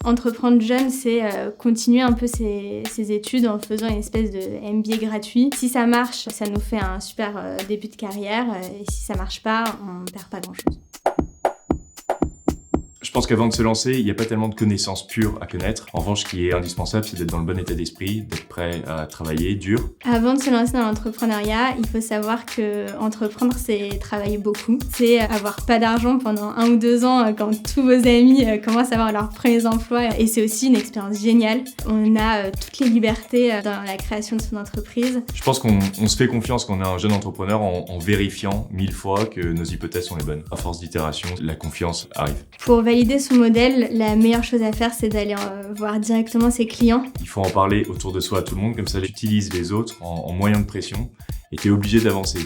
Entreprendre jeune, c'est continuer un peu ses études en faisant une espèce de MBA gratuit. Si ça marche, ça nous fait un super début de carrière, et si ça marche pas, on perd pas grand-chose. Je pense qu'avant de se lancer, il n'y a pas tellement de connaissances pures à connaître. En revanche, ce qui est indispensable, c'est d'être dans le bon état d'esprit, d'être prêt à travailler dur. Avant de se lancer dans l'entrepreneuriat, il faut savoir que entreprendre, c'est travailler beaucoup. C'est avoir pas d'argent pendant 1 ou 2 ans quand tous vos amis commencent à avoir leurs premiers emplois. Et c'est aussi une expérience géniale. On a toutes les libertés dans la création de son entreprise. Je pense qu'on se fait confiance quand on est un jeune entrepreneur en vérifiant 1000 fois que nos hypothèses sont les bonnes. À force d'itération, la confiance arrive. Pour valider son modèle, la meilleure chose à faire, c'est d'aller voir directement ses clients. Il faut en parler autour de soi à tout le monde, comme ça tu utilises les autres en moyen de pression et tu es obligé d'avancer.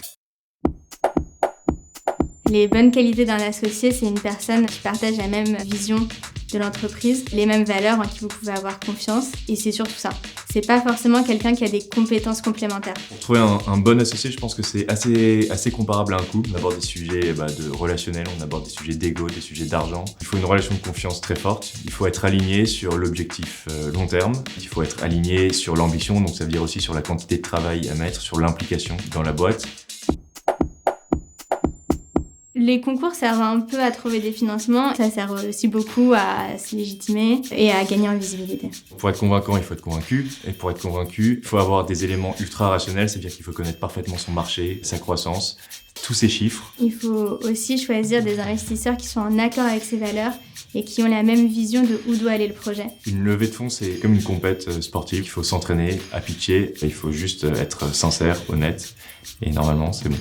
Les bonnes qualités d'un associé, c'est une personne qui partage la même vision de l'entreprise, les mêmes valeurs en qui vous pouvez avoir confiance, et c'est surtout ça. C'est pas forcément quelqu'un qui a des compétences complémentaires. Pour trouver un bon associé, je pense que c'est assez comparable à un couple. On aborde des sujets de relationnel, on aborde des sujets d'ego, des sujets d'argent. Il faut une relation de confiance très forte. Il faut être aligné sur l'objectif long terme. Il faut être aligné sur l'ambition, donc ça veut dire aussi sur la quantité de travail à mettre, sur l'implication dans la boîte. Les concours servent un peu à trouver des financements. Ça sert aussi beaucoup à se légitimer et à gagner en visibilité. Pour être convaincant, il faut être convaincu. Et pour être convaincu, il faut avoir des éléments ultra rationnels, c'est-à-dire qu'il faut connaître parfaitement son marché, sa croissance, tous ses chiffres. Il faut aussi choisir des investisseurs qui sont en accord avec ses valeurs et qui ont la même vision de où doit aller le projet. Une levée de fonds, c'est comme une compète sportive. Il faut s'entraîner à pitcher. Il faut juste être sincère, honnête. Et normalement, c'est bon.